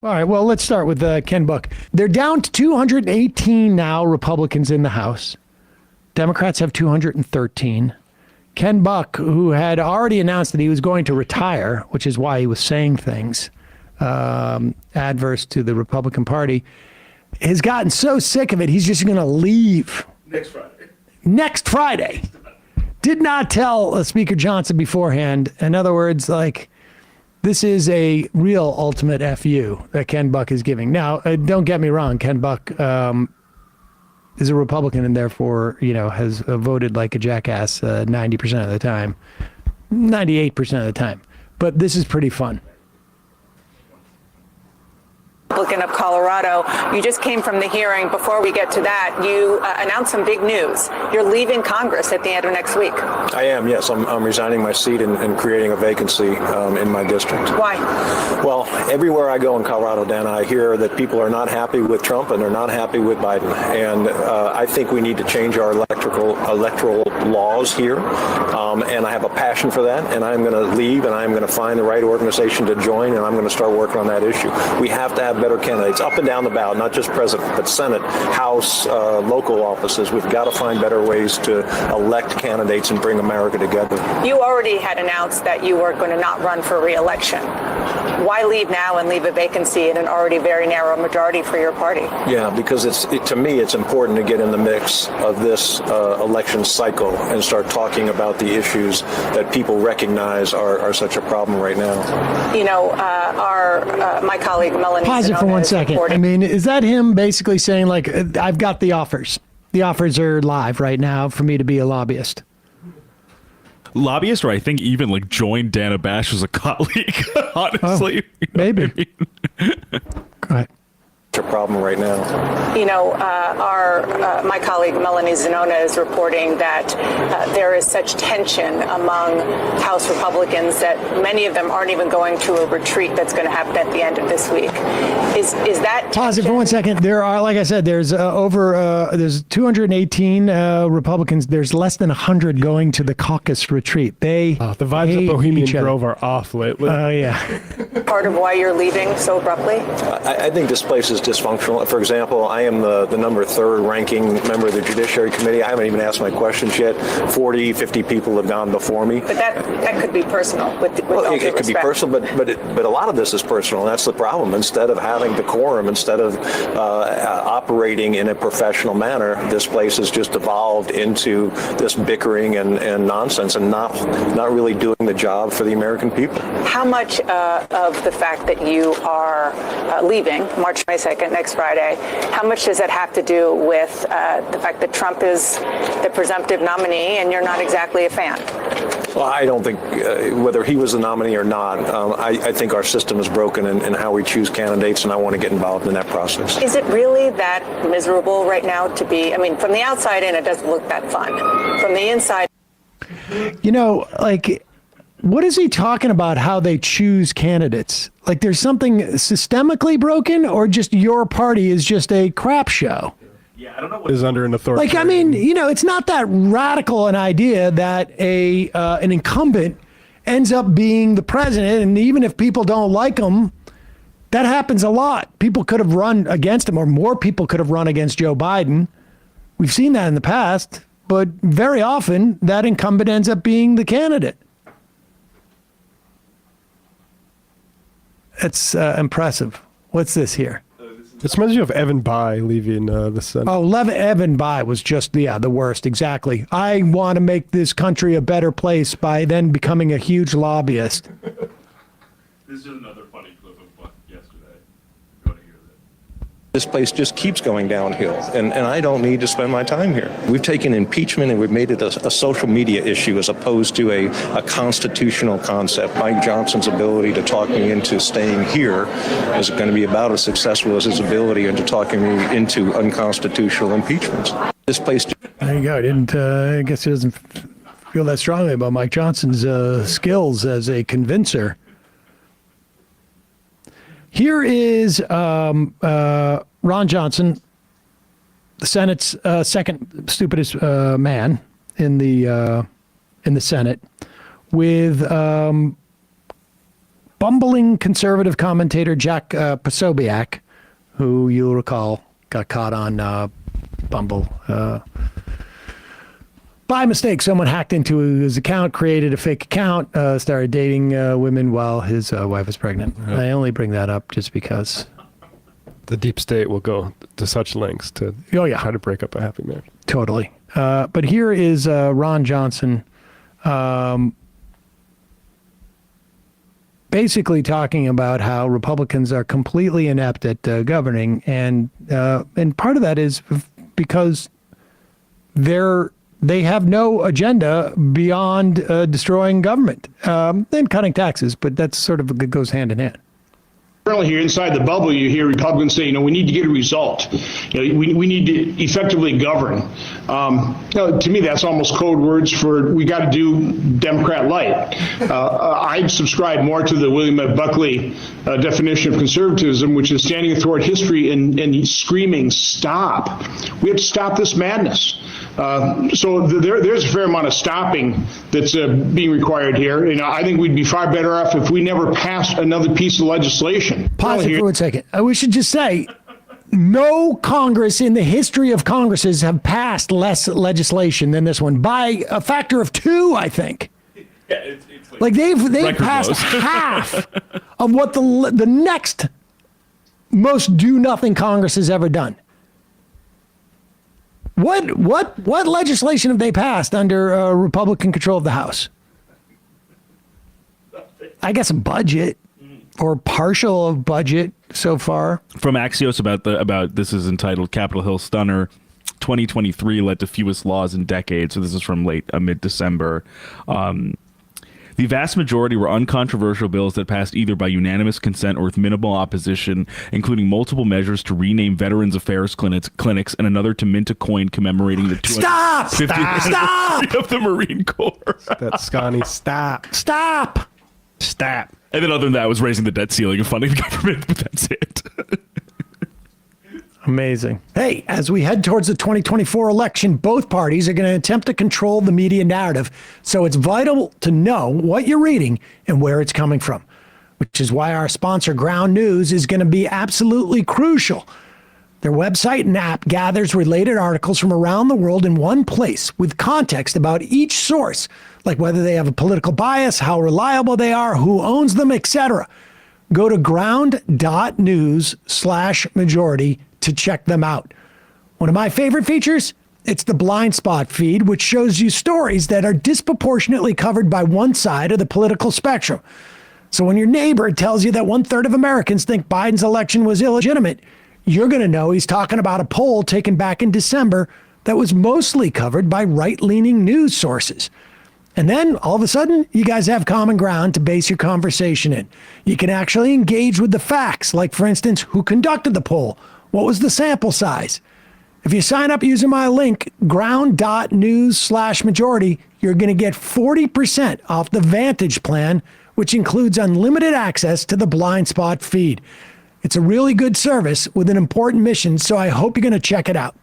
All right, well, let's start with Ken Buck. They're down to 218 now, Republicans in the House. Democrats have 213. Ken Buck, who had already announced that he was going to retire, which is why he was saying things adverse to the Republican Party, has gotten so sick of it, he's just going to leave. Next Friday. Did not tell Speaker Johnson beforehand. In other words, this is a real ultimate FU that Ken Buck is giving. Now, don't get me wrong. Ken Buck is a Republican and therefore, has voted like a jackass 90% of the time, 98% of the time. But this is pretty fun. Republican of Colorado, you just came from the hearing. Before we get to that, you announced some big news. You're leaving Congress at the end of next week. I am, yes. I'm resigning my seat and creating a vacancy in my district. Why? Well, everywhere I go in Colorado, Dana, I hear that people are not happy with Trump and they're not happy with Biden. And I think we need to change our electoral laws here. And I have a passion for that. And I'm going to leave and I'm going to find the right organization to join. And I'm going to start working on that issue. We have to have better candidates up and down the ballot, not just president, but Senate, House, local offices. We've got to find better ways to elect candidates and bring America together. You already had announced that you were going to not run for re-election. Why leave now and leave a vacancy in an already very narrow majority for your party? Yeah, because to me, it's important to get in the mix of this election cycle and start talking about the issues that people recognize are such a problem right now. My colleague Melanie. Pause it for 1 second. I mean, is that him basically saying, I've got the offers? The offers are live right now for me to be a lobbyist. Lobbyist, or I think even join Dana Bash as a colleague, honestly. Oh, maybe. Go ahead. A problem right now. My colleague Melanie Zanona is reporting that there is such tension among House Republicans that many of them aren't even going to a retreat that's going to happen at the end of this week. Is that tension? Pause it for 1 second. There are, like I said, there's there's 218 Republicans. There's less than 100 going to the caucus retreat. The vibes of Bohemian Grove are off lately. Oh yeah. Part of why you're leaving so abruptly? I think this place is dysfunctional. For example, I am the number 3rd ranking member of the Judiciary Committee. I haven't even asked my questions yet. 40, 50 people have gone before me. But that could be personal. It could be personal, but a lot of this is personal, and that's the problem. Instead of having decorum, instead of operating in a professional manner, this place has just evolved into this bickering and nonsense, and not really doing the job for the American people. How much of the fact that you are leaving March 22nd, next Friday, how much does that have to do with the fact that Trump is the presumptive nominee and you're not exactly a fan? Well, I don't think whether he was the nominee or not, I think our system is broken in how we choose candidates, and I want to get involved in that process. Is it really that miserable right now to be, from the outside in, it doesn't look that fun. From the inside. What is he talking about, how they choose candidates? There's something systemically broken, or just your party is just a crap show? Yeah, I don't know what is under an authority. It's not that radical an idea that an incumbent ends up being the president, and even if people don't like him, that happens a lot. People could have run against him, or more people could have run against Joe Biden. We've seen that in the past, but very often that incumbent ends up being the candidate. It's impressive. What's this here? It reminds you of Evan Bayh leaving the Senate. Oh, Evan Bayh was just, the worst. Exactly. I want to make this country a better place by then becoming a huge lobbyist. This is another funny clip of yesterday. Go to hear that. This place just keeps going downhill, and I don't need to spend my time here. We've taken impeachment and we've made it a social media issue as opposed to a constitutional concept. Mike Johnson's ability to talk me into staying here is going to be about as successful as his ability into talking me into unconstitutional impeachments. This place. There you go. I guess he doesn't feel that strongly about Mike Johnson's skills as a convincer. Here is Ron Johnson, the Senate's second stupidest man in the Senate, with bumbling conservative commentator Jack Posobiec, who you'll recall got caught on Bumble. By mistake, someone hacked into his account, created a fake account, started dating women while his wife was pregnant. Yep. I only bring that up just because the deep state will go to such lengths to try to break up a happy marriage. Totally. But here is Ron Johnson basically talking about how Republicans are completely inept at governing, and part of that is because they have no agenda beyond destroying government and cutting taxes, but that's sort of it goes hand in hand. Currently here inside the bubble, you hear Republicans say, we need to get a result. We need to effectively govern. To me, that's almost code words for we got to do Democrat light. I subscribe more to the William F. Buckley definition of conservatism, which is standing athwart history and screaming, stop. We have to stop this madness. So there's a fair amount of stopping that's being required here. I think we'd be far better off if we never passed another piece of legislation. Pause it for 1 second. We should just say, no Congress in the history of Congresses have passed less legislation than this one by a factor of 2, I think. Yeah, it's like they've passed half of what the next most do-nothing Congress has ever done. What legislation have they passed under Republican control of the House? I guess a budget or partial of budget so far. From Axios about this is entitled Capitol Hill Stunner. 2023 led to fewest laws in decades. So this is from mid-December. The vast majority were uncontroversial bills that passed either by unanimous consent or with minimal opposition, including multiple measures to rename Veterans Affairs clinics and another to mint a coin commemorating the 250th anniversary of the Marine Corps. That's Scotty. Stop. And then other than that was raising the debt ceiling and funding the government, but that's it. Amazing. Hey, as we head towards the 2024 election, both parties are going to attempt to control the media narrative. So it's vital to know what you're reading and where it's coming from, which is why our sponsor, Ground News, is going to be absolutely crucial. Their website and app gathers related articles from around the world in one place with context about each source, like whether they have a political bias, how reliable they are, who owns them, etc. Go to ground.news/majority to check them out. One of my favorite features, it's the blind spot feed, which shows you stories that are disproportionately covered by one side of the political spectrum. So when your neighbor tells you that 1/3 of Americans think Biden's election was illegitimate, you're going to know he's talking about a poll taken back in December that was mostly covered by right-leaning news sources. And then all of a sudden, you guys have common ground to base your conversation in. You can actually engage with the facts, like, for instance, who conducted the poll? What was the sample size? If you sign up using my link, ground.news/majority, you're going to get 40% off the Vantage plan, which includes unlimited access to the blind spot feed. It's a really good service with an important mission, so I hope you're going to check it out.